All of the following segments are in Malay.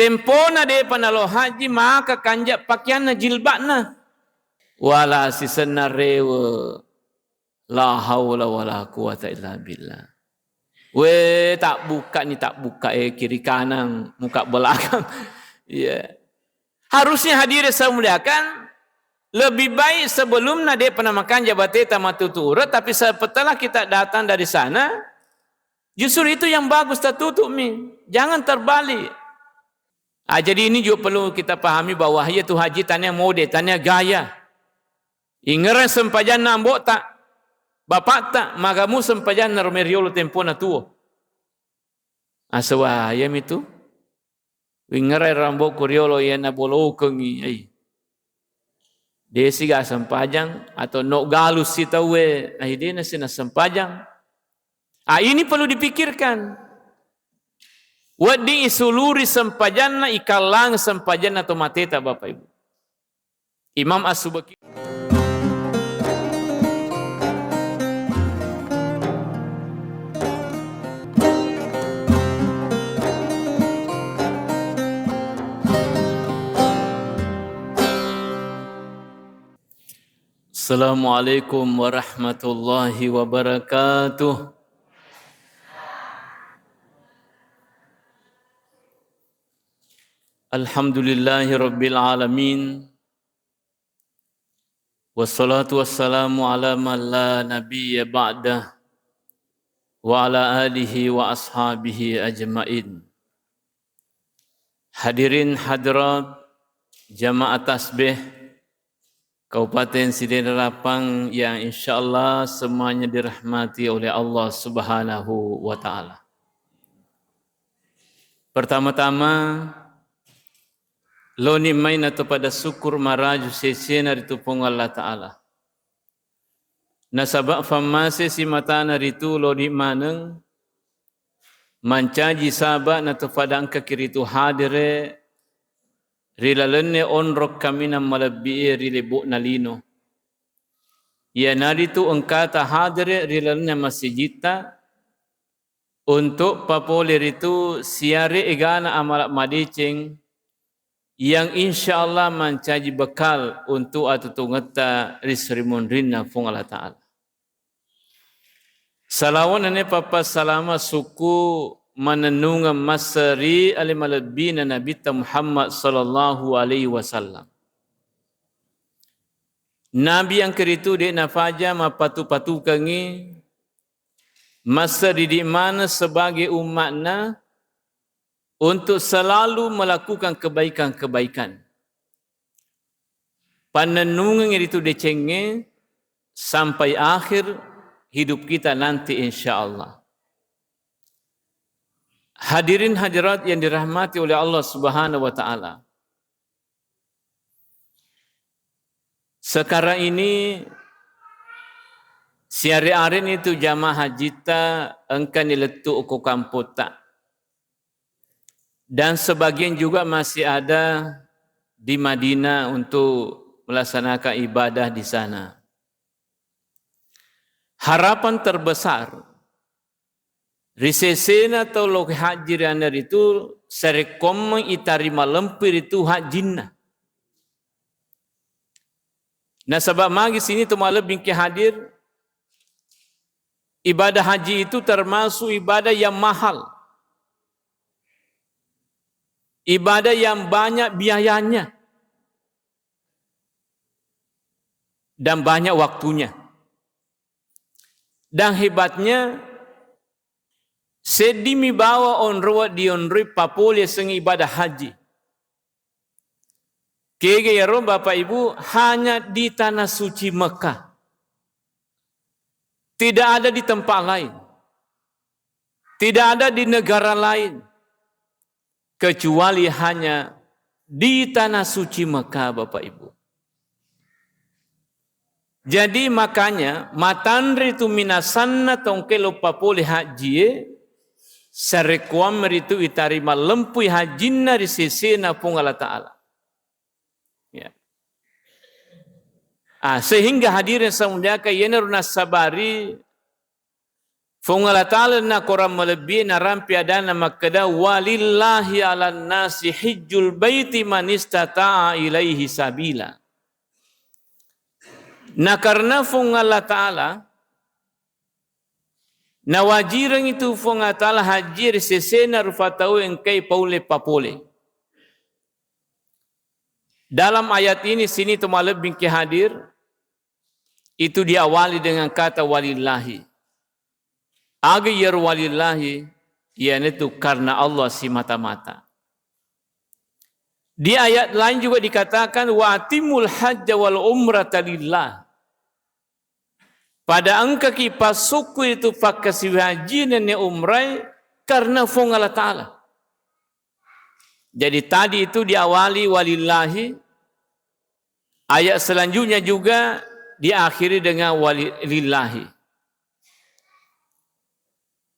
Tempona de panalo haji maka kanjak pakaianna jilbabna. Wala sisana rewa. La haula wala quwata illa billah. Tak buka kiri kanan, muka belakang. Ya. Harusnya hadirin saya muliakan, lebih baik sebelum dia pernah makan jabatan tamatutu urut, tapi setelah kita datang dari sana, justru itu yang bagus tertutup jangan terbalik. Jadi ini juga perlu kita pahami bahwa itu haji tanya mode, tanya gaya. Ingeran sempajan nambok tak, bapak tak, magamu sempajan naromeriolo tempo na tuo. Asawa ayam itu, ingeran rambok kuriolo yang nabolo kengi. Desi ga sempajang atau nok galus si tawe dia nasi na sempajang. Ini perlu dipikirkan. Wadi isuluri sempajana ikalang sempajana atau mateta Bapak Ibu. Imam As-Subaki. Assalamualaikum warahmatullahi wabarakatuh. Alhamdulillahi rabbil alamin. Wassalatu wassalamu ala man la nabiyya ba'dah wa ala alihi wa ashabihi ajmain. Hadirin hadirat jamaah tasbih Kabupaten Sidenarapang yang insyaAllah semuanya dirahmati oleh Allah Subhanahu wa Ta'ala. Pertama-tama, loni main atau pada syukur maraju sesena ditupung Allah Ta'ala. Nasabak famase si matana ritu loni maneng, mancaji sabak atau pada angka kiritu hadire, rilalene onrok kami na malabi rilebuk nalino. Ya naritu engkata hadire rilalene masjidta untuk papoler itu siare egana amalak madicing yang insyaallah mancaji bekal untuk atutungata risrimun rinna fung Allah Ta'ala. Salawan ane papa salama suku menenungan masari alimalabina Nabi Muhammad sallallahu alaihi wasallam. Nabi yang keritu dek nafaja mapatu-patu kangi masari di mana sebagai umatna untuk selalu melakukan kebaikan-kebaikan. Panenungan itu decenge sampai akhir hidup kita nanti insyaAllah. Hadirin hadirat yang dirahmati oleh Allah Subhanahu wa Ta'ala. Sekarang ini siari arin itu jamaah hajita engkan diletuk ke kampota. Dan sebagian juga masih ada di Madinah untuk melaksanakan ibadah di sana. Harapan terbesar risesena atau loh haji anda itu serekom itarima lempir itu hajinna. Nah sebab magi sini tu malah bingki hadir ibadah haji itu termasuk ibadah yang mahal. Ibadah yang banyak biayanya dan banyak waktunya. Dan hebatnya sedimi bawa onruat di onrui papole seng ibadah haji. Kege ya Bapak Ibu hanya di tanah suci Mekah. Tidak ada di tempat lain. Tidak ada di negara lain. Kecuali hanya di tanah suci Mekah Bapak Ibu. Jadi makanya matandri tu minasanna tongkelo papole haji sarekuam itu itarima lempui hajinna di sesena pung Allah Ta'ala. Ya. Sehingga hadirin semuanya kayana runa sabari Fungala ta'ala na korang melebihi na rampi adana makada walillahi ala nasi hijjul baiti man istata'a ilaihi sabila. Na karena fungala ta'ala na wajirang itu fungala ta'ala hajir sesena rufatau engkai paule papole. Dalam ayat ini sini tumalab bingki hadir itu diawali dengan kata walillahi. Agiyar walillahi, yaitu karena Allah semata-mata. Di ayat lain juga dikatakan wa atimul hajja wal umrata lillah. Pada angka kipas suku itu pakasi haji dan umrah karena fung Allah Ta'ala. Jadi tadi itu diawali walillahi. Ayat selanjutnya juga diakhiri dengan walillahi.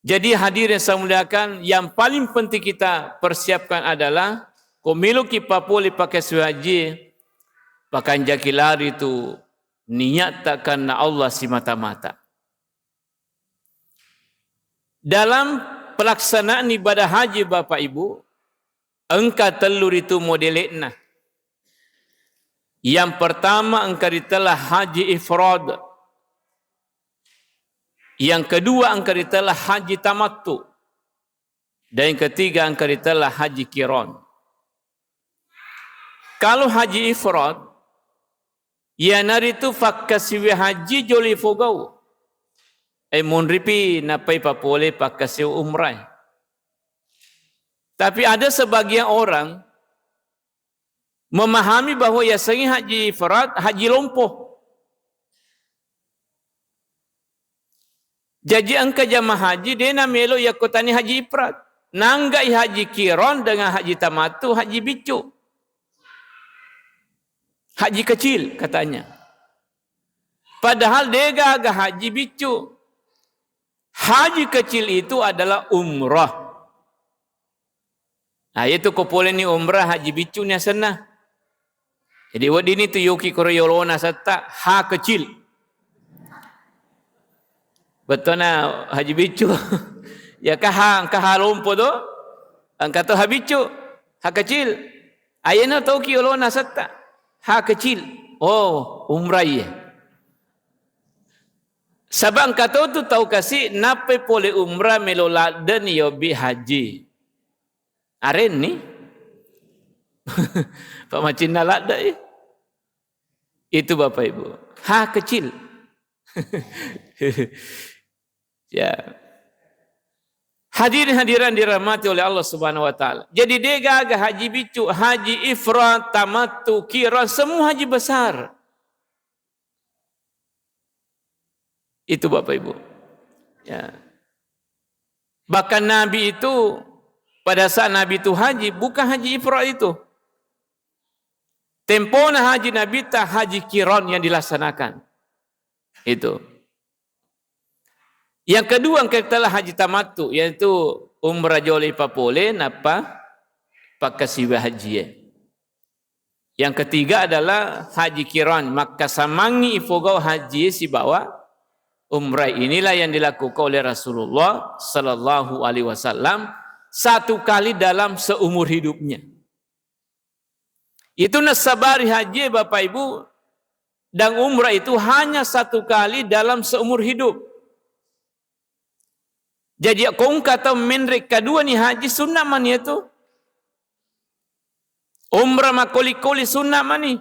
Jadi hadirin saya muliakan, yang paling penting kita persiapkan adalah komilu kipa poli pakai suhaji, pakai jakilari itu niat tak karena Allah semata-mata. Dalam pelaksanaan ibadah haji Bapak Ibu, engkau telur itu modelnya. Yang pertama engkau ditelah haji ifrad. Yang kedua engkau ditelah haji tamattu. Dan yang ketiga engkau ditelah haji qiran. Kalau haji ifrad, ya nari tu fakkasiwi haji joli fogau. Monripi napai papole pakkasiwi umrah. Tapi ada sebagian orang memahami bahawa ya sengi haji ifrad, haji lompoh. Jadi angka jamaah haji dia nak melo ya kotani haji ifrad. Nanggai haji qiran dengan haji tamattu, haji bicu. Haji kecil katanya. Padahal dia agak haji bicu. Haji kecil itu adalah umrah. Nah, itu kopole ni umrah haji bicu ni sana. Jadi wadi ni tu yoki koryolona sata ha kecil. Betul na haji bicu. Ya kah lompo tu. Angkat tu ha bicu. Ha kecil. Ayana tau ki olona sata. Ha kecil. Oh, umrah ya. Sebab angkat tu tahu kasih nape pole umrah melola dan yobi haji. Aren ni. Pak macin nalak dah eh. Itu Bapak Ibu. Ha kecil. Ya. Hadirin-hadiran dirahmati oleh Allah Subhanahu wa taala. Jadi dia gagah haji bicu, haji ifrad, tamattu, qiran, semua haji besar. Itu Bapak Ibu. Ya. Bahkan Nabi itu pada saat Nabi itu haji, bukan haji ifrad itu. Tempona haji Nabi tak haji qiran yang dilaksanakan. Itu. Yang kedua kita haji tamattu, yaitu umrah joli papole napa pakasiwa haji. Yang ketiga adalah haji qiran, maka samangi ifogau haji si bawa umrah. Inilah yang dilakukan oleh Rasulullah sallallahu alaihi wasallam satu kali dalam seumur hidupnya. Itu nasabari haji Bapak Ibu, dan umrah itu hanya satu kali dalam seumur hidup. Jadi kau kata menrek kedua ni haji sunnah mani itu. Umrah makoli-koli sunnah mani.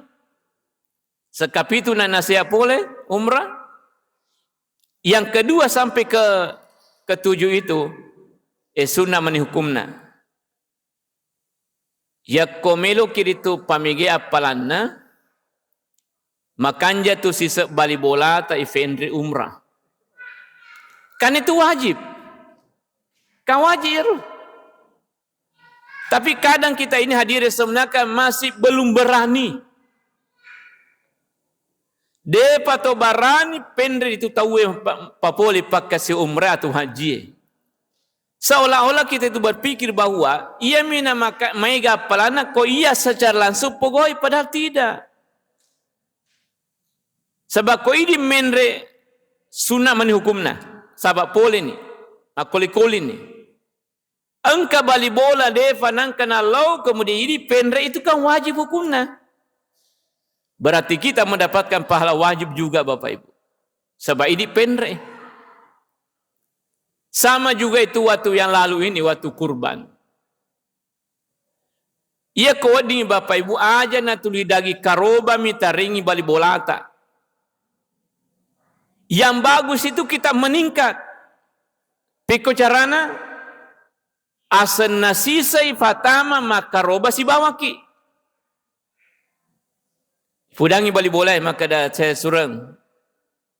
Sekapitu nak nasihat boleh umrah. Yang kedua sampai ketujuh itu sunnah mani hukumna. Ya komelo kiritu pamige apalanna. Makanja tu sisa bali bola ta ifendri umrah. Kan itu wajib. Kan wajib. Tapi kadang kita ini hadir sebenarnya masih belum berani. Depa to barani pendri itu tahu papoli pakasi umrah atau haji. Seolah-olah kita itu berpikir bahawa ia mina maiga pelana ko ia secara langsung pegawai, padahal tidak. Sebab ko ini menre sunnah mani hukumna. Sebab pole ni. Akuli-kuli ni. Engka bali bola de fanang kena law kemudian ini pendek itu kan wajib hukumnya. Berarti kita mendapatkan pahala wajib juga Bapak Ibu. Sebab ini pendek. Sama juga itu waktu yang lalu ini, waktu kurban. Ia koding Bapak Ibu aja na tuli dagi karoba mita ringi bali bolata. Yang bagus itu kita meningkat. Piko carana asen nasisai fatama makaroba si bawaki. Fudangi bali bolai maka dah saya surang.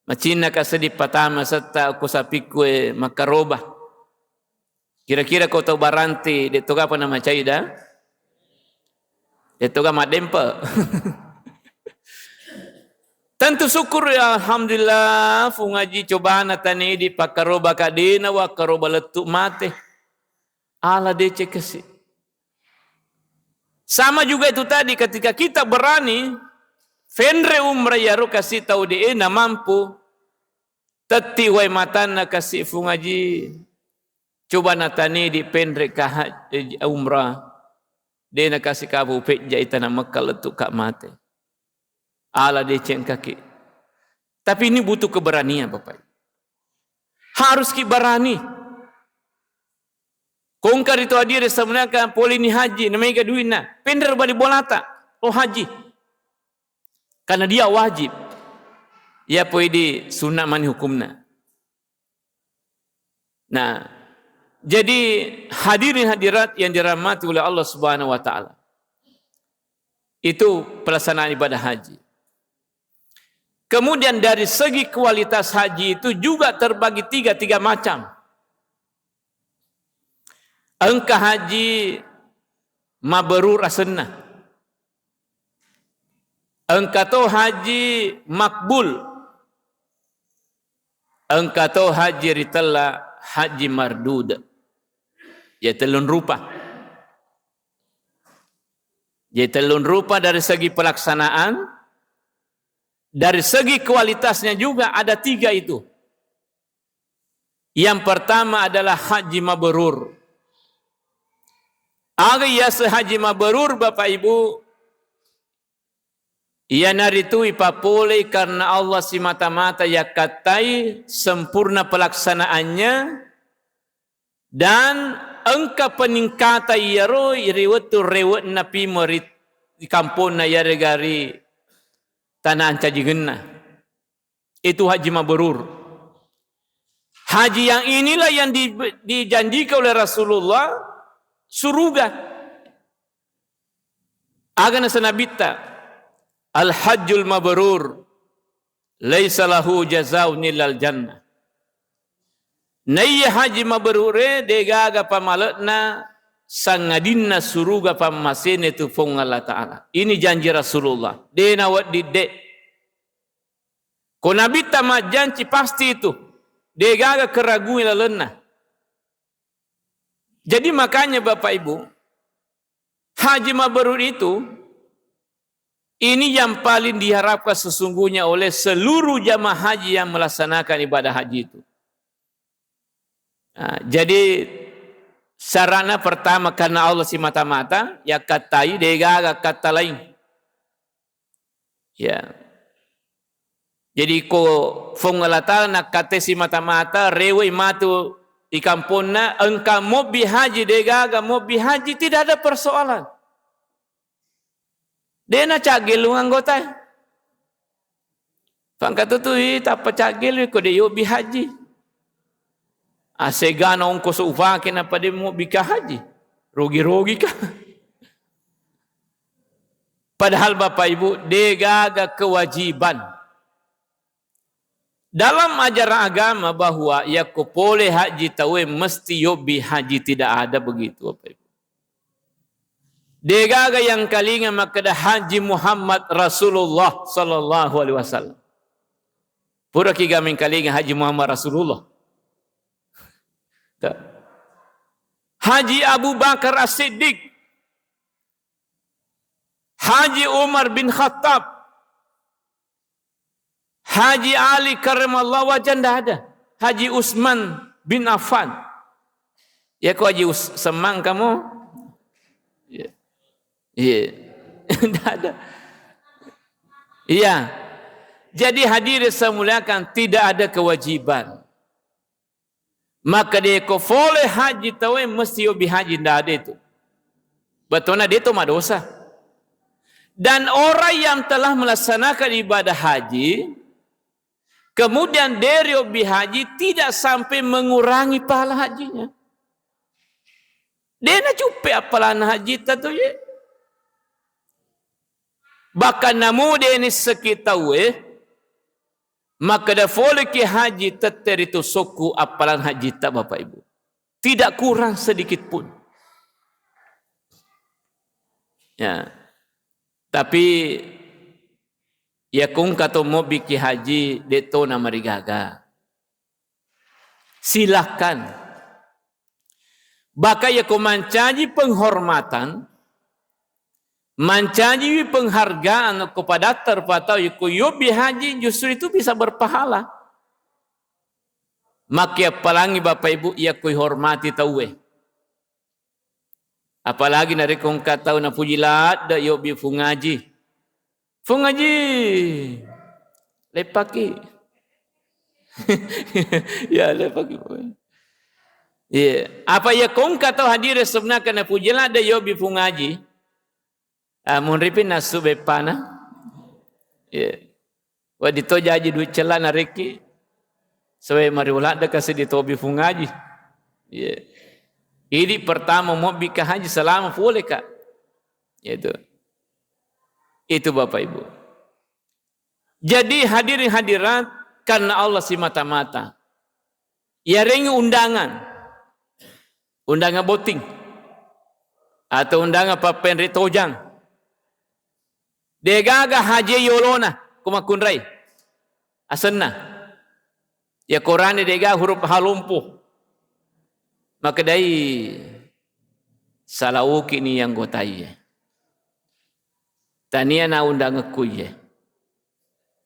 Macina kasedip patama serta aku sapikwe makaroba. Kira-kira kau tahu baranti dia tu apa nama cai dah? Dia tu kan madempa. Tentu syukur ya alhamdulillah fu ngaji cobaan tani di pakaroba kadina wa karoba letuk mate. Ala dece kesi. Sama juga itu tadi ketika kita berani fenre umrah ya ro kasih tahu dia na mampu teti wai matana kasih fu ngaji cobaan tani di fenre ka umrah. Dia nak kasih kabu pek jaitan Mekah letuk kak mate. Ala deceng kaki. Tapi ini butuh keberanian Bapak. Harus kita berani. Kongkar itu hadir sebenarnya poli ni haji. Namanya ke duitnya. Pender balik bolata. Oh haji. Karena dia wajib. Ya poi di sunnah mani hukumna. Nah. Jadi hadirin hadirat yang dirahmati oleh Allah Subhanahu wa taala. Itu pelaksanaan ibadah haji. Kemudian dari segi kualitas haji itu juga terbagi tiga macam. Engkau haji mabrur asnah. Engkau tu haji makbul. Engkau tu haji ritalla haji mardud. Ya telun rupa. Ya telun rupa dari segi pelaksanaan. Dari segi kualitasnya juga ada tiga itu. Yang pertama adalah haji mabrur. Agya sehaji mabrur Bapak Ibu. Ia naritui papole karena Allah si mata-mata ya katai sempurna pelaksanaannya. Dan engkau peningkatan yaro iriwatu rewat napi merit di kampung na yare gari tanah cajigenna. Itu haji mabrur. Haji yang inilah yang dijanjikan oleh Rasulullah surga. Agana sanabita al-hajjul mabrur laisa lahu jazaa'un illal jannah. Naya haji mabrure degaga pamalakna sangadinna suruga pamasene tu fong Allah Ta'ala. Ini janji Rasulullah. Dena wat didek. Ko Nabi tamat janji pasti itu. Degaga keraguan lalena. Jadi makanya Bapak Ibu, haji mabrur itu, ini yang paling diharapkan sesungguhnya oleh seluruh jamaah haji yang melaksanakan ibadah haji itu. Nah, jadi sarana pertama karena Allah si mata-mata ya katai degaga kata lain. Ya. Jadi ko fong alata nak kata si mata-mata rewe matu di kampungna engkau mau bihaji degaga mau bihaji tidak ada persoalan. Dia nak cagil anggota. Pangkat tu tak pacagil ko dia yo bihaji. Asegana ongko seufakin apa dia mau bika haji. Rogi-rogi kah? Padahal Bapak Ibu, degaga kewajiban. Dalam ajaran agama bahwa ya boleh haji tawe mesti yobi haji tidak ada begitu Bapak Ibu. Degaga yang kalinga makada haji Muhammad Rasulullah sallallahu alaihi wasallam. Pura ki gamin kalinga haji Muhammad Rasulullah. Haji Abu Bakar As-Siddiq, Haji Umar bin Khattab, Haji Ali karramallahu wajhah tidak ada. Haji Utsman bin Affan. Ya kau haji semang kamu? Ya. Iya. Tidak ada. Iya. Jadi hadirin semuliakan, tidak ada kewajiban. Maka dia ko boleh haji tahu mesti obi haji, tidak ada itu. Betulnya dia itu mah dosa. Dan orang yang telah melaksanakan ibadah haji, kemudian dari obi haji tidak sampai mengurangi pahala hajinya. Dia nak cupai apalan haji tu je. Bahkan namu dia ni sekitar maka dah boleh ke haji teter itu suku apalan haji tak Bapak Ibu. Tidak kurang sedikit pun. Ya. Tapi ya kung kata mau bikin haji deto nama rigaga. Silakan. Bahkan ya kau mencaji penghormatan, mencaji penghargaan kepada terpatau iku yobi haji, justru itu bisa berpahala. Maka apalagi Bapak Ibu ia kui hormati tahu apalagi nari kong katau na pujilat da yobi fungaji. Fungaji lepaki. Ya lepaki. Ya, apa ya kong katau hadir sebenarnya na pujilat da yobi fungaji. Mun ripin nasu bepana. Ya. Wa ditoja haji duit celana reki. Sewe mariulat da kasih ditobi fungaji. Ya. Ini pertama mau bikin haji selama boleh kak. Itu Bapak Ibu. Jadi hadirin hadirat karena Allah si mata-mata. Ya rengi undangan. Undangan boting. Atau undangan papen ritojang. Degaga haji yolona kumakunrai. Asenna. Ya Quran dega huruf halumpuh. Maka dari salawuki ni yang gotai. Tania na undang ngekuy.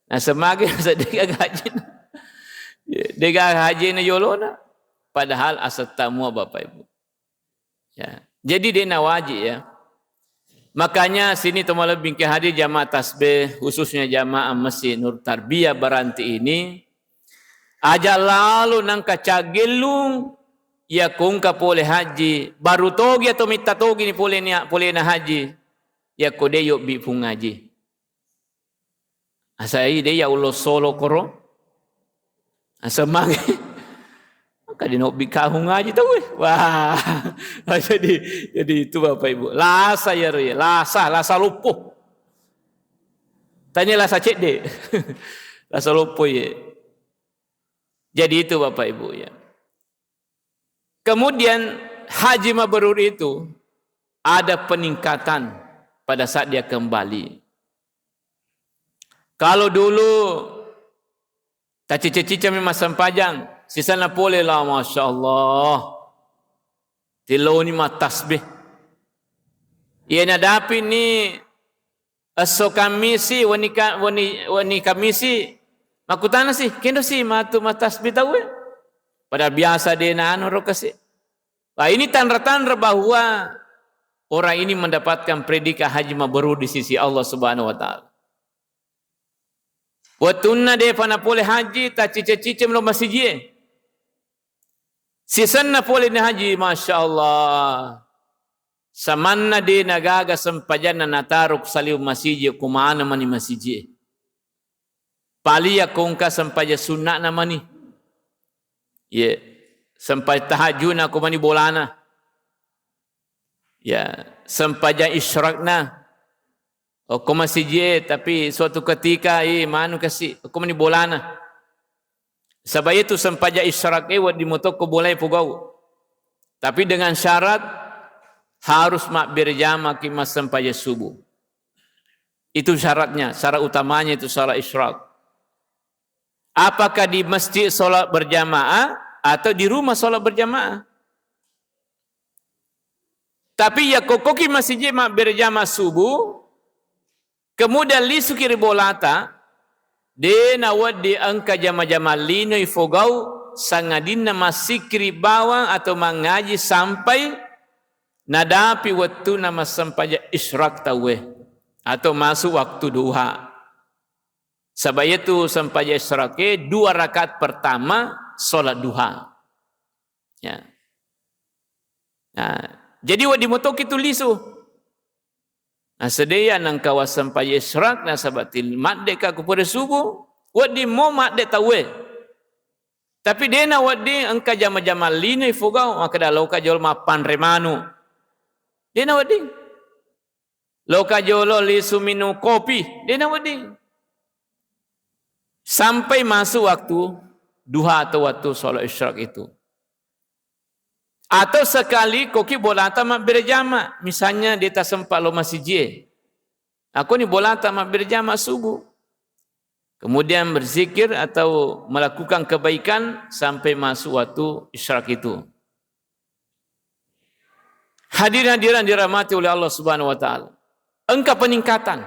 Nah semakin sedega haji. Dega haji na yolona. Padahal asal tamu Bapak Ibu. Ya. Jadi dia na wajib ya. Makanya sini teman lebih ke hadir jamaah tasbih, khususnya jamaah Masjid Nur Tarbiyah Baranti ini. Aja lalu nang kacagelung. Ya kung ka boleh haji baru togi atau minta togi ni boleh na haji ya ko de yo bi pung haji asai de ya ulo solo koro asamang maka di no bi ka hung haji tu wah jadi itu Bapak Ibu lasa ya re lasa lupuh tanya lasa cek de lasa lupuh ya jadi itu Bapak Ibu ya. Kemudian haji mabrur itu ada peningkatan pada saat dia kembali. Kalau dulu tak cica-cica memang sempajang, sisa na boleh lah Masya Allah. Tilo ni mah tasbih. Ia nak dapat ni esok kamisi, wani kamisi. Makutana sih, kendo sih matu tasbih tahu Pada biasa dia nanu rokasi. Wah ini tanda-tanda bahwa orang ini mendapatkan predikat haji mabrur di sisi Allah Subhanahu Wa Taala. Watunna dia pana boleh haji tak cice-cice belum masih je. Sisanna boleh ni haji, Masya Allah. Samanna dia nagaga sempajana nataruk saliu masih je kumana mani masih je. Palia kongka sempaja sunat nama ni. Ya, sampai tahajud aku mani bolana. Ya, sampai jam isyrakna. Aku masih je, tapi suatu ketika manu kasih aku mani bolana. Sebab itu sampai jam isyrak di motor aku boleh pugau. Tapi dengan syarat harus mak berjamaah kimas sampai jam subuh. Itu syaratnya, syarat utamanya itu syarat isyrak. Apakah di masjid solat berjamaah atau di rumah solat berjamaah? Tapi ya kokoki masih jema berjamaah subuh, kemudian lisu kiri bolata, de nawad di angka jama-jama lino ifogau sangadina masikri bawang atau mengaji sampai nadapi waktu nama sampai isyraq tawe atau masuk waktu duha. Sebab itu sampai isyraq 2 rakaat pertama solat duha. Ya. Nah, jadi wadi motok itu lisu. Nah, sedia nang kawasan sampai isyraq na sabatil mat deka kepada subuh, wadi mo mat dek tawe. Tapi dia na wadi angka jama-jama lini fugau maka dah lauka jol mapan remanu. Dia na wadi. Lauka jolo lisu minum kopi, dia na wadi. Sampai masuk waktu duha atau waktu solat isyraq itu. Atau sekali koki bolata mak berjama, misalnya dia tak sempat lo masih je. Aku ni bolata mak berjama subuh. Kemudian berzikir atau melakukan kebaikan sampai masuk waktu isyraq itu. Hadirin-hadirin dirahmati oleh Allah Subhanahu wa taala. Engkau peningkatan.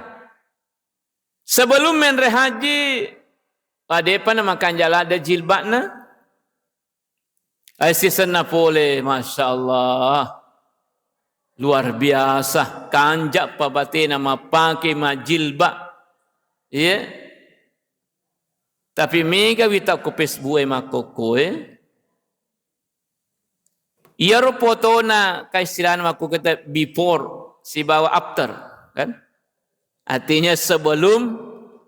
Sebelum menre haji, ada apa nama kanjala ada jilbabna? Asisna pole, masya-Allah. Luar biasa. Kanjak pabate nama pakai majilbab. Ya. Tapi mega wita ko Facebook makoko Ia foto na kaistilahan aku kata before si bawa after kan? Artinya sebelum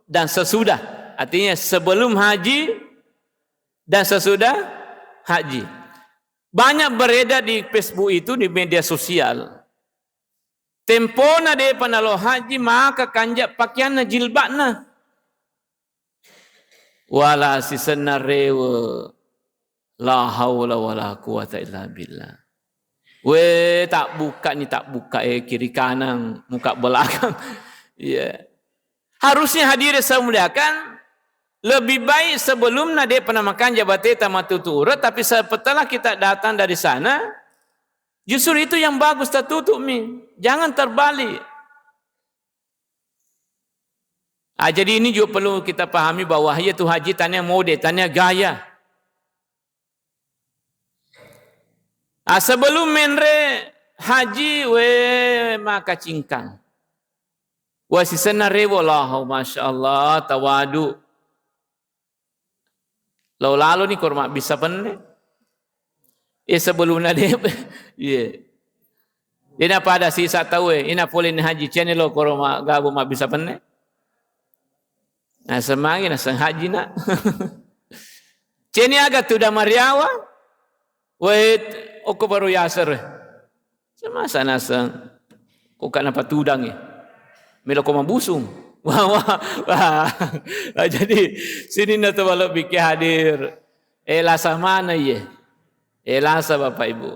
dan sesudah. Artinya sebelum haji dan sesudah haji. Banyak beredar di Facebook itu di media sosial. Tempona de panalo haji maka kanjak pakaian jilbabna. Wala sisana rewa la haula wala quwata illa billah. We tak buka ni tak buka kiri kanan muka belakang. Ya. Harusnya hadir semuliakan lebih baik sebelum nade pernah makan jabatan tamatutu urat tapi setelah kita datang dari sana justru itu yang bagus tertutup mi. Jangan terbalik. Jadi ini juga perlu kita pahami bahawa itu haji tanya mode, tanya gaya. Sebelum menre haji maka cingkang. Sisana rewo lah, masya-Allah, tawadu. Lalu ni korma bisa penne. Sebelum nade, Ina pada sisa tahu ina boleh haji channel lo korma gabu mak bisa penne. Nah semakin nasang haji nak. Ceni agak tu dah mariawa. Oko baru yasar. Semasa nasang. Kau kan apa tudang ya? Melo kau mabusung. Wah. Jadi sini nak tu walau fikir hadir. Elasa mana ye? Elasa Bapak Ibu.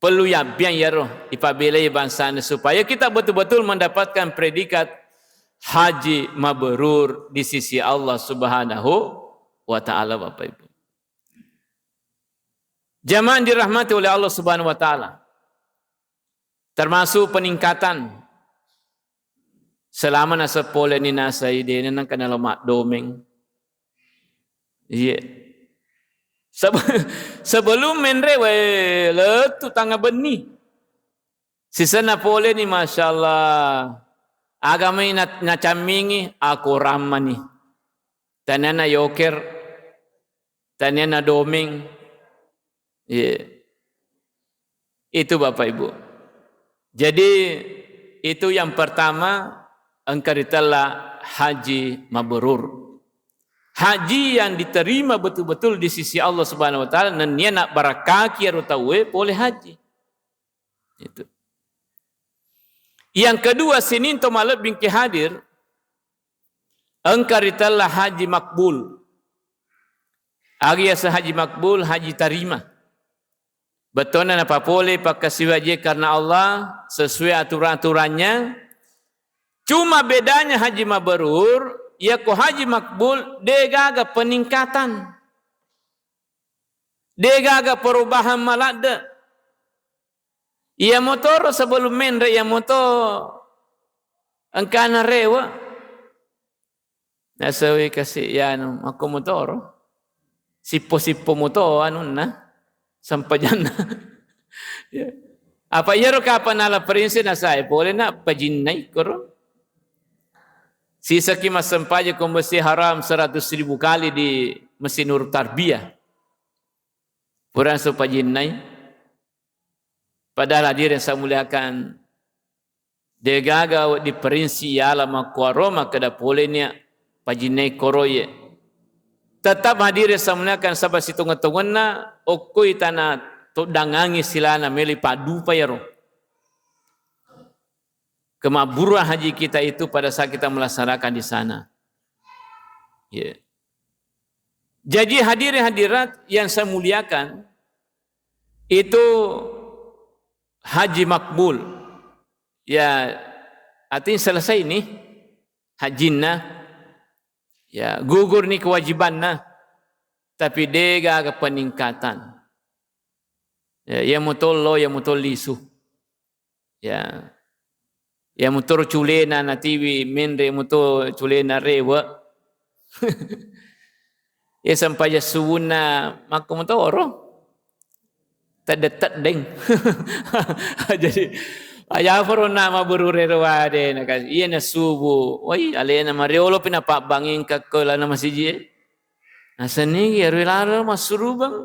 Perlu ya biang ya roh. Apabila bangsa supaya kita betul-betul mendapatkan predikat haji mabrur di sisi Allah Subhanahu wa taala Bapak Ibu. Jamaah dirahmati oleh Allah Subhanahu wa taala. Termasuk peningkatan selama nasa pole ni nasa ide nang kana mak domeng. Iya. Sebelum menre letu tangga beni. Sisana pole ni masyaallah. Agama ini nacamingi aku ramani. Tanana yoker. Tanana domeng. Yeah. Itu Bapak Ibu. Jadi itu yang pertama engkaritalah haji mabrur. Haji yang diterima betul-betul di sisi Allah Subhanahu wa taala dan dia nak barakaki arutawe boleh haji. Itu. Yang kedua sinin to malab bingki hadir engkaritalah haji makbul. Ariasa haji makbul, haji tarima. Betul apa boleh pakai siwaje karena Allah sesuai aturan-aturannya. Cuma bedanya haji mabrur, ya ko haji makbul degaga peningkatan. Degaga perubahan malada. Ia motor sebelum menre ia motor angkana rewa. Nasawi kasih ya aku motor. sipo-sipo mo to, ano na, sampajan na. Ya. Apa iya ro kapan ala perinsi na saya, boleh na pajinnay ko ro. Sisa ki masampaja ko mesti haram 100,000 kali di Masjid Nur Tarbiyah. Purang so pajinnay. Padahal hadirin saya muliakan, dia gagal di perinsi ala makuaroma kada polenya pajinnay koroye. Tetap hadirin saya muliakan sabah situngan-tungan na okoi tanah to dangangi silana meli padu payaro. Kemaburan haji kita itu pada saat kita melaksanakan di sana. Yeah. Jadi hadirin hadirat yang saya muliakan, itu haji makbul. Ya, artinya selesai nih hajinna. Ya, gugur nih kewajibanna. Tapi dia agak peningkatan. Ya, yang mutol lo, yang mutol lisu. Ya. Yang mutol culena natiwi menre mutol culena rewa. Ya sampai ya suuna maka mutoro. Tadetat deng. Jadi ayah paro nama berurerwa de nakas iya na subu. Wai alena mariolo pinapabangin ka ko la na masiji. Asani ya relaro masuru bang.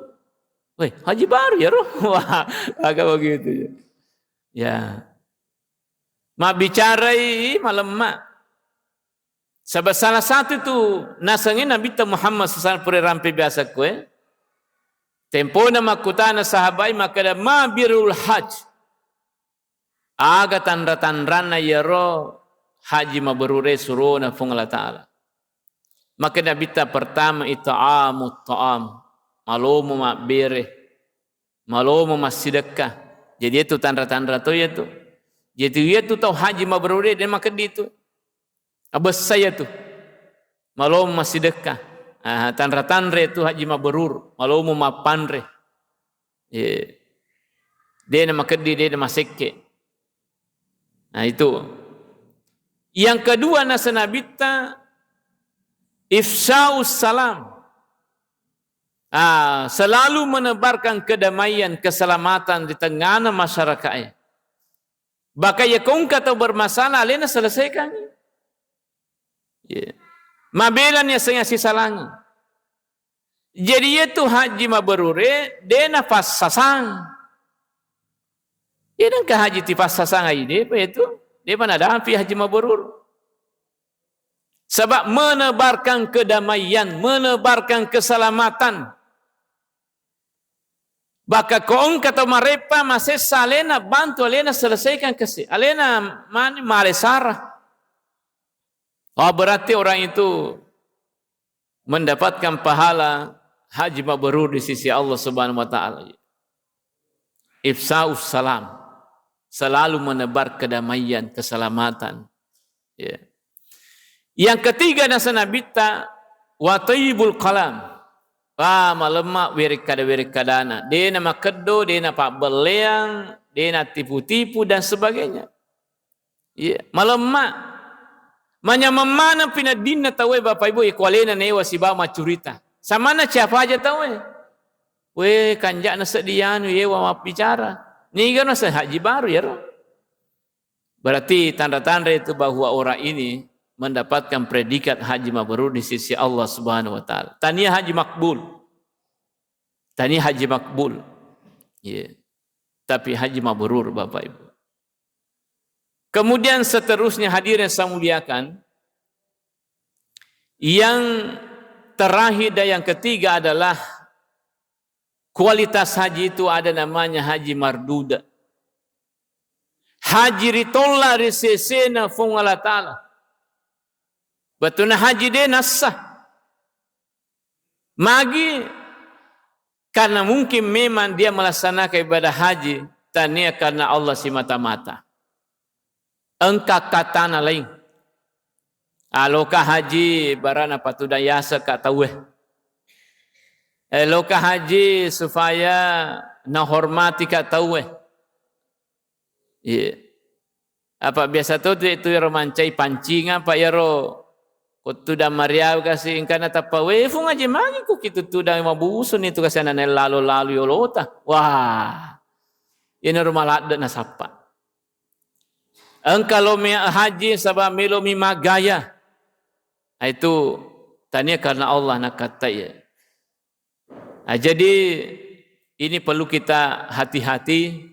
Weh, haji baru ya roh. Wah, agak begitu ya. Ya. Ma bicarai malam mak. Sebab salah satu itu nasangin Nabi Muhammad SAW pura rampai biasa kue. Tempo nama kutana sahabai maka ada ma birul haj. Aga tanda-tandana ya roh haji mabrure suruna fung Allah Ta'ala. Maka Nabi pertama ita'amut ta'am. Malumu mak bere. Malumu mak sedekah. Jadi itu tanda-tanda tu ya tu. Jadi itu tahu haji mabrure dan maka itu. Abas saya tu. Malumu mak sedekah. Tanda-tanda itu haji mabrur. Malumu mak pandre. Dia nama kedi, dia nama seke. Nah itu. Yang kedua nasa nabita ifsya'us salam. Selalu menebarkan kedamaian, keselamatan di tengah masyarakat. Bahkan ya kau kata bermasalah, alena selesaikan. Yeah. Mabelan ya sengaja sisalangi. Jadi itu haji mabrure, dia nafas sasang. Dia ke haji tipas sasang ini, apa itu? Dia mana ada hampir haji mabrur. Sebab menebarkan kedamaian, menebarkan keselamatan. Baka kong kata marepa masih salena bantu alena selesaikan kesih. Alena malesara. Oh berarti orang itu mendapatkan pahala haji mabrur di sisi Allah Subhanahu wa taala. Ifsa'us salam. Selalu menebar kedamaian, keselamatan. Ya. Yang ketiga nasa nabita wa tayyibul kalam. Malemak wirikada-wirikadana. Dia nama kedo, dia nama pak beleang, dia nama tipu-tipu dan sebagainya. Ya, malemak. Manya memana pinadina tahu Bapak Ibu ikwalena newa si bawa curita. Sama na siapa aja tahu. We kanjak nasa dianu ye wa bicara. Ni kan nasa haji baru ya. Berarti tanda-tanda itu bahwa orang ini mendapatkan predikat haji mabrur di sisi Allah Subhanahu wa taala. Tania haji makbul. Tania haji makbul. Yeah. Tapi haji mabrur Bapak Ibu. Kemudian seterusnya hadirin saya muliakan. Yang terakhir dan yang ketiga adalah kualitas haji itu ada namanya haji marduda. Haji ritolla risesena fung Allah Ta'ala. Betul haji dia nasah. Magi karena mungkin memang dia melaksanakan ibadah haji tania karena Allah si mata-mata. Engkak katana lain. Aloka haji barana patudayasa kat tahu. Eloka haji supaya nahormati kat tahu. Apa biasa tu itu romancai pancing apa ya ro Ko tu da Maria kasi ingkana tapawe fung aja magi ko kitu tu da mabusun itu kasi na lalu yolota. Wah. Ini rumah lada na sapa. Engkalo mi haji sabab melo mi magaya. Itu tanya karena Allah nak kata ya. Jadi ini perlu kita hati-hati.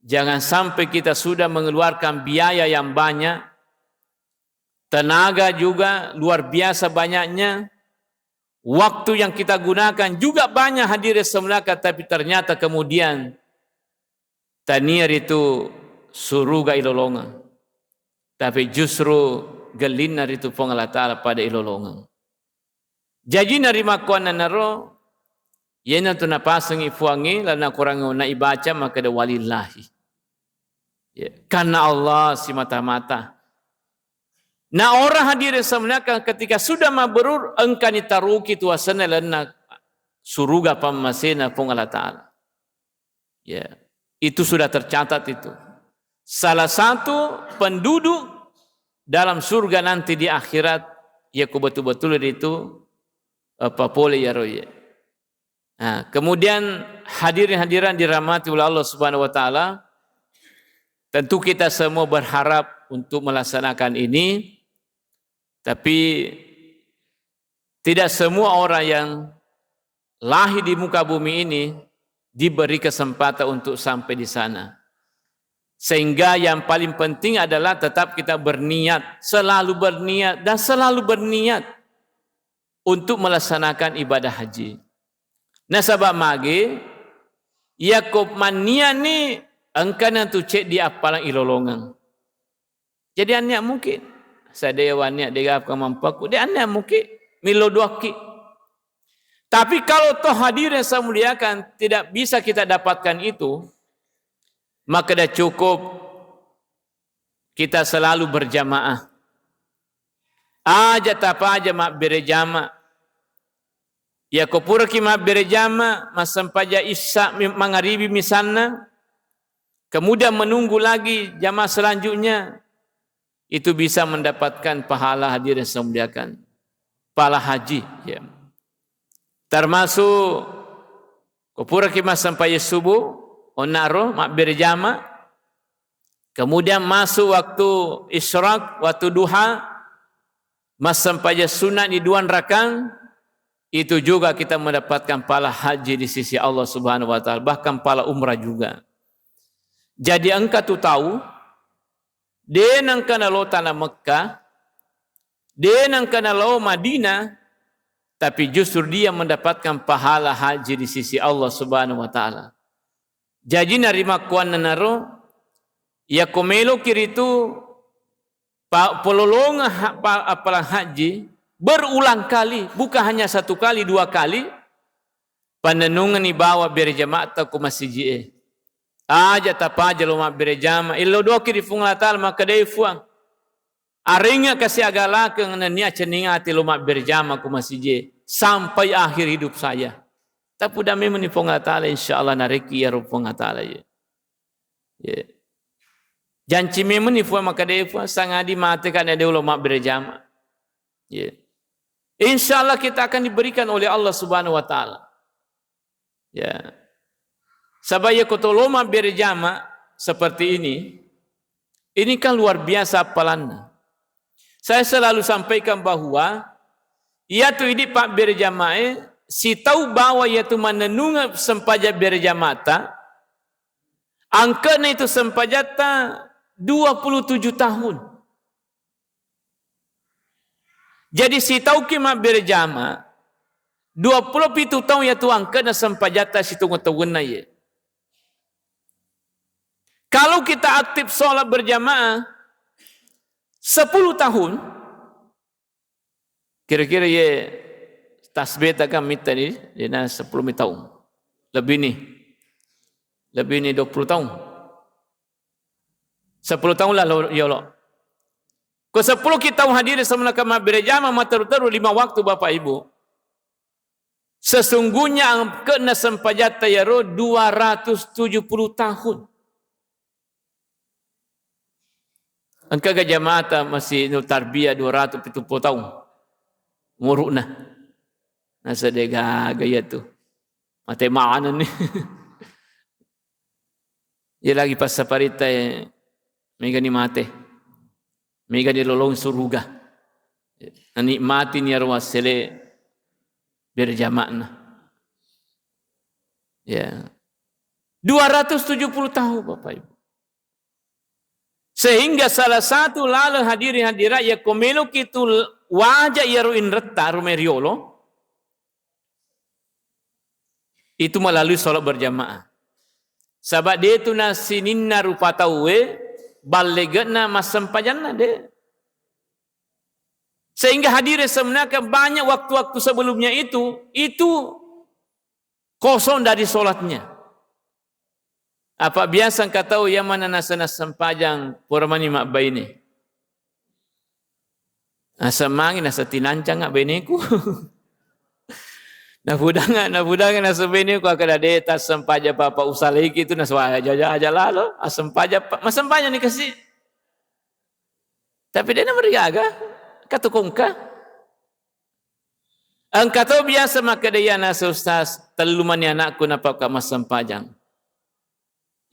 Jangan sampai kita sudah mengeluarkan biaya yang banyak. Tenaga juga luar biasa banyaknya. Waktu yang kita gunakan juga banyak hadirin semua, tapi ternyata kemudian taniar itu suruga ilolongan. Tapi justru gelinar itu Allah Ta'ala pada ilolongan. Jadi narima kuana naro, yana tu napasangi fuangi, lana kurang na ibaca maka da walillahi. Ya, karena Allah si mata-mata. Nah orang hadirin sebenarnya ketika sudah mabrur engkau taruki tuasana lana suruga pamasena pun Allah Ta'ala. Ya, itu sudah tercatat itu. Salah satu penduduk dalam surga nanti di akhirat, ya betul-betul itu apa boleh ya roya. Nah, kemudian hadirin-hadiran dirahmati oleh Allah Subhanahu wa taala, tentu kita semua berharap untuk melaksanakan ini, tapi tidak semua orang yang lahir di muka bumi ini diberi kesempatan untuk sampai di sana. Sehingga yang paling penting adalah tetap kita berniat, selalu berniat dan selalu berniat untuk melaksanakan ibadah haji. Nah sebab magi, Yakob mania ni engkau tu cek di apalang ilolongan. Jadi anak mungkin sadaya wanya dia apa mampaku dia anak mungkin milodoki. Tapi kalau toh hadirin saya muliakan tidak bisa kita dapatkan itu, maka dah cukup kita selalu berjamaah. Aja tapa aja mak berjamaah. Ya kopura ki mak berjamaah masampaja isya mangaribi misalnya. Kemudian menunggu lagi jamaah selanjutnya, itu bisa mendapatkan pahala hadirin yang muliakan, pahala haji. Ya. Termasuk kopura kima sampai subuh, onaro mak berjama, kemudian masuk waktu isyraq, waktu duha, mas sampai sunat di 2 rakaat, itu juga kita mendapatkan pahala haji di sisi Allah Subhanahu wa taala, bahkan pahala umrah juga. Jadi engkau tu tahu, dia nang kana lo tanah Mekah, dia nang kana lo Madinah, tapi justru dia mendapatkan pahala haji di sisi Allah Subhanahu wa taala. Jadi narima kuan naro, ya komelo kiritu pelolongan apalang haji berulang kali, bukan hanya 1 kali, 2 kali. Panenungan ibawa berjamaah ta ku masjid. Aja tapaja lo mak berjama ilo doki di fung latal maka dai fuang aringa kasih agala ke ngenia ceningati lo mak berjama ku masjid sampai akhir hidup saya. Tapi dami meni fung latal insyaallah nariki ya fung latal ya. Ya. Janci memeni fuang maka dai fuang sangadi mate kan ada lo mak berjama. Ya. Insyaallah kita akan diberikan oleh Allah Subhanahu wa taala. Ya. Sabaya kotoloma berjama seperti ini kan luar biasa apalannya. Saya selalu sampaikan bahwa ia tu ini pak berjamaah si tahu bahwa ia tu menenung sempaja berjamata angkanya itu sempajata 27 tahun. Jadi si tahu kima berjama 27 tahun ia tu angkanya sempajata si tunggu-tunggu ya. Kalau kita aktif sholat berjamaah 10 tahun, kira-kira ya tasbih akan minta ni, dia 10 tahun. Lebih ni 20 tahun. 10 tahun lah ya Allah. Ke 10 kita hadir sama kama berjamaah mataru-taru 5 waktu Bapak Ibu. Sesungguhnya kena sempajata ya roh 270 tahun. Angka jamaah masih tarbiyah 270 tahun. Nguruk nah. Nasa dega gaya tu. Mate maanan ni. Ia lagi pas saparita mega ni mate. Mega di lolong suruga. Nikmati ni arwah sele berjamaah nah. Ya. 270 tahun Bapak Ibu. Sehingga salah satu lalu hadirin-hadirat ya komelo kitu wajah ya ruin reta rumeriolo itu melalui solat berjamaah. Sebab dia tu nasininna rupa tawe balegana masampajanna de. Sehingga hadirin sebenarnya banyak waktu-waktu sebelumnya itu kosong dari solatnya. Apa biasa engkau tahu yang mana nasa sempajang puramani mak baini? Nasa mangi nasa tinancang ngak bainiku. Na budangan nasa bainiku akan ada tas sempaja papa usaliki itu nasa aja lalu sempaja masempaja ni kasih. Tapi dia nak meriaga kata kongka. Engkau tahu biasa maka dia nasa ustaz telumani anakku napa ka masempajang.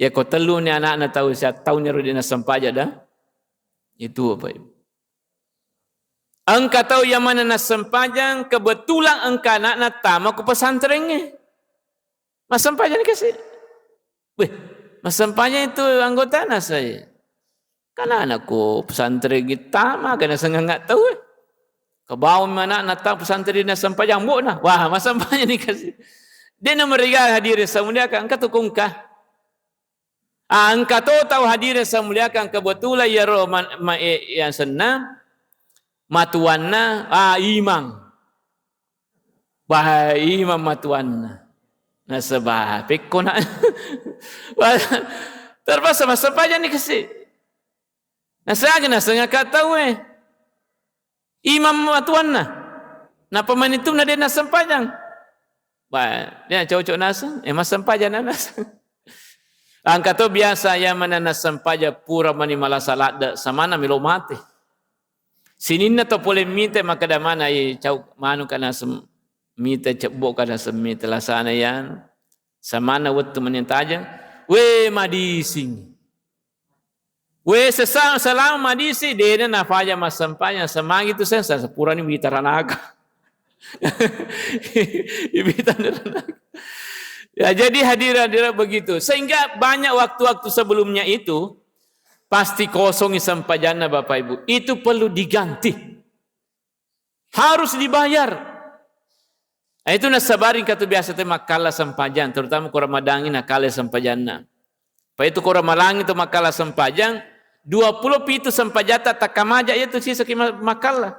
Ya kau telu ni anak-anak tahu siapa tahu ni rudina sempaja dah. Itu apa Ibu. Engkau tahu yang mana nak sempajang kebetulan engkau anak-anak tamu ke pesantren ni. Mas sempajang ni kasih. Weh, mas sempajang itu anggota anak saya. Karena anakku pesantren kita mah kena sengat tahu. Ke bawah mana anak tahu pesantren nak sempajang buat nah. Wah, mas sempajang ni kasih. Dia nak meriah hadirin semuanya kan engkau tu kongkah. Engkau tahu hadirin saya muliakan kebetulan ya roh yang senang matuanna imam. Bah imam matuanna. Nasabah pekona. Terpaksa masa pajak ni kasih. Nasaga nasanga kata imam matuanna. Napa manitu na dia nasempajang. Bah dia cocok nasa masempajang nasa. Angka tu biasa yang mana nasampaja pura mani malasalat samana milo mate. Sininna to pole mite maka da mana cau manu kana mite cebok kana semite lasana yan samana wettu manin tajang we madising. We sesang salam madisi dena na faja masampanya semangi tu sensa pura ni bitaranaga. Ibitaranaga. Ya, jadi hadirat begitu. Sehingga banyak waktu-waktu sebelumnya itu pasti kosong sempajana Bapak Ibu. Itu perlu diganti. Harus dibayar. Nah, itu nasabarin kata biasa tu makala sempajan. Terutama korang madangin nakala sempajana. Apa itu korang malangi tu makala sempajang. 20 pitu sempajata takamaja itu sisa makala.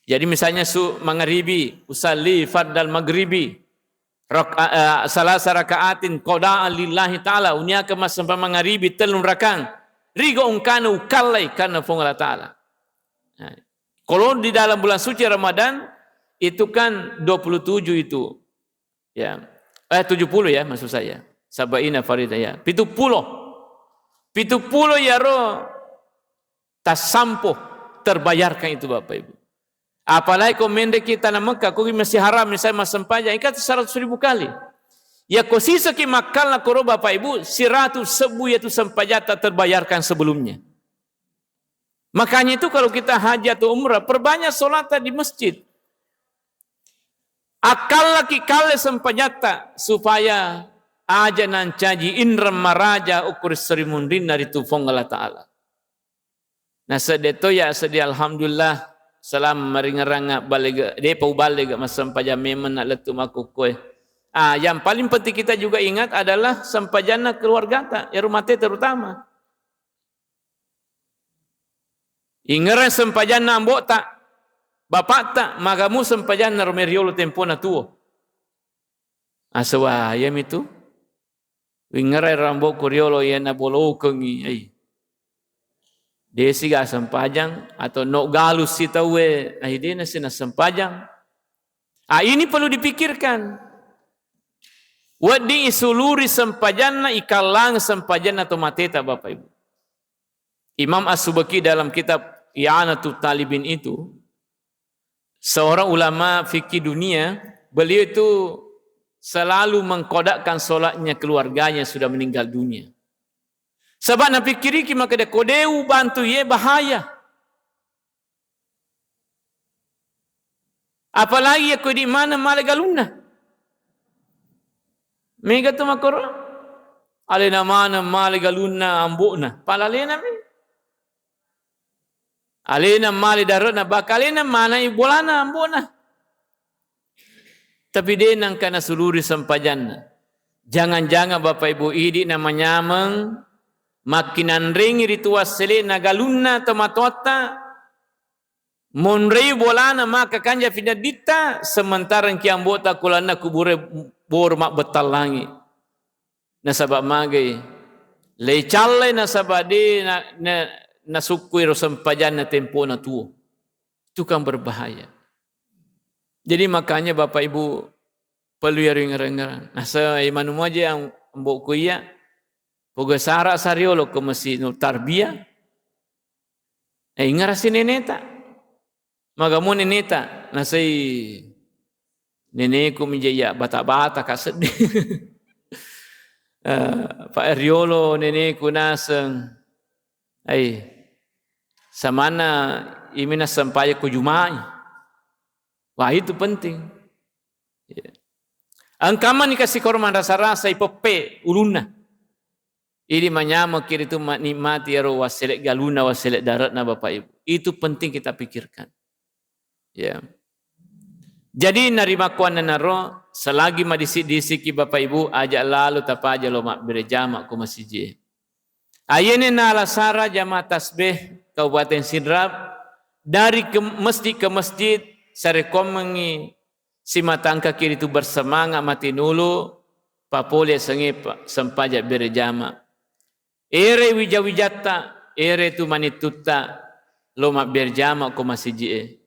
Jadi misalnya maghribi, usalli fardal maghribi. Salah sarakaatin qada'an lillahi ta'ala unia ke mas sampai mangaribi telun rakang rigo ungkana ukallai karena Allah ta'ala. Kalau di dalam bulan suci Ramadan itu kan 27 itu ya 70 ya maksud saya sabaina farida ya 70 ya roh tasampo terbayarkan itu Bapak Ibu. Apalagi kau mendek kita na Mekah, kau masih haram misalnya mas sempajang, ikat 100.000 kali. Ya kau sisa ki makal na koro Bapak Ibu, 100 sebu yaitu sempajata terbayarkan sebelumnya. Makanya itu kalau kita haji atau umrah, perbanyak solat di masjid. Akal laki kale sempajata supaya aja nan caji inram maraja ukur serimundin dari tufong Allah Ta'ala. Nah sedeto ya sedi alhamdulillah. Salam meringaranga balik dia pau balik mas sempajang memang nak letu makukoi. Yang paling penting kita juga ingat adalah sempajana keluarga ta, ya rumah teh terutama. Ingaran sempajana mbok tak, bapak tak, magamu sempajana romeriolo tempona tuo. Asawa ayam itu. Ingaran rambo kuriolo ya na bolo kengi. Desi ga sempajang atau nok galus si tawe akhirnya sina sempajang. Ini perlu dipikirkan. Wadi isuluri sempajana ikalang sempajana atau mateta Bapak Ibu. Imam As-Subaki dalam kitab I'anatul Talibin itu, seorang ulama fikih dunia, beliau itu selalu mengkodakkan solatnya keluarganya sudah meninggal dunia. Sebab nak fikir ki maka dia kodeu bantu ye bahaya. Apalagi aku di mana malagaluna. Mega tu makoro. Alena mana malagaluna ambuna. Palalena me. Alena mali darona bakalena mana ibolana ambuna. Tapi dia nang kana suluri sampajanna. Jangan-jangan Bapak Ibu idi namanya makinan ringi rituas sele nagaluna tomatota monrei bolana maka kanja finadita sementara kiambota kulana kubure bor mak betal langi nasabab magai lecalle nasabade na sukui rosampajan na tempo na tuo itu kan berbahaya. Jadi makanya Bapak Ibu perlu ring-ring. Nah sa imanu aja yang mbok kuya poga sara sariolo ke masjid tarbiyah. Ngarasin neneta. Magamu neneta. Nasay neneku menjaya bata-bata ka sedih. Pak Eriolo neneku naseng. Samana imina sampaya ko jumai. Wah itu penting. Angkaman dikasih korban rasa-rasa ipope uluna. Ini menyama kiri itu nikmati ya wasilek galuna wasilek daratna Bapak Ibu. Itu penting kita pikirkan. Ya. Jadi narima kuan naro selagi disiki Bapak Ibu ajak lalu tapa aja lo mak berjamaah ku masjid. Ayene nala sara jamaah tasbih Kabupaten Sidrap dari masjid ke masjid sarekomengi si matangka kiri itu bersemangat mati nulu papole sengep sempajak berjamaah. Ere wijawijata, ere tu manituta, loma berjama ko masjid.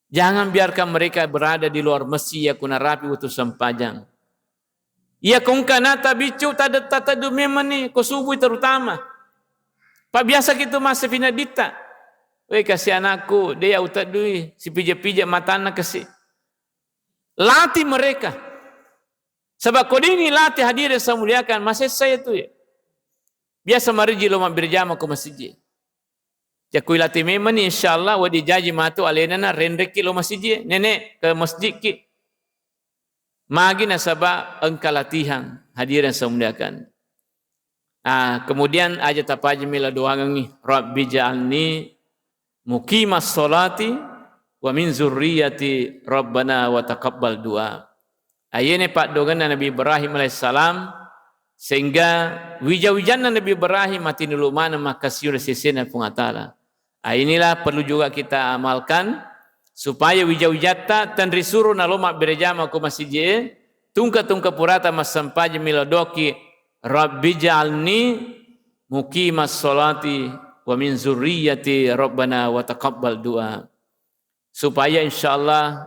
Jangan biarkan mereka berada di luar masjid ya kuna rapi utu sempajang. Ya kungkanata bicu tata dumemani ko subuh terutama. Pak biasa gitu masih finadita. Weh kasih anakku, dia utak dui, si pijak-pijak matana kasih. Latih mereka. Sebab kau ini latih hadir yang muliakan, masih saya tu ya. Biasa mariji lo berjama ke masjid. Jakui latih memang insyaallah wadi jaji matu alena na rendeki lo masjid. Nenek ke masjid ki. Magi nasaba engka latihan hadirin semuliakan. Kemudian aja tapaji mila doa ngi Rabbi ja'alni muqimas sholati wa min zurriyyati Rabbana wa taqabbal du'a. Ayene pak dogan Nabi Ibrahim alaihissalam sehingga wija-wijana Nabi Ibrahim mati dulu mana maka siur sesena pungatala. Inilah perlu juga kita amalkan supaya wija-wijata tan risuru naloma berjama ku masjid tungka purata masampaje miladoki Rabbi ja'alni muqimas sholati wa min zurriyyati Rabbana wa taqabbal du'a. Supaya insyaallah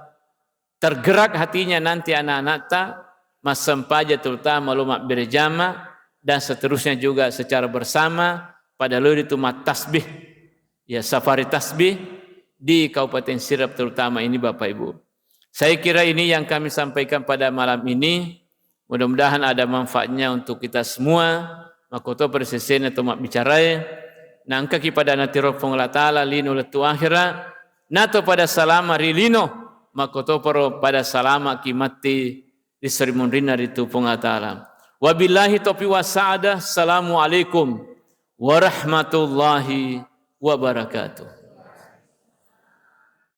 tergerak hatinya nanti anak-anak ta masampaja terutama loma berjama dan seterusnya juga secara bersama pada lori itu tasbih ya safari tasbih di Kabupaten Sidrap terutama ini Bapak Ibu. Saya kira ini yang kami sampaikan pada malam ini. Mudah-mudahan ada manfaatnya untuk kita semua. Makoto persesen atau mak bicarai. Nangka kepada nanti roh Allah Ta'ala lino letu akhirat. Nato pada salama rilino. Makoto paro pada salama kimati di serimun rina itu Allah Ta'ala. Wabillahi taufiq wa sa'adah. Assalamualaikum warahmatullahi wabarakatuh.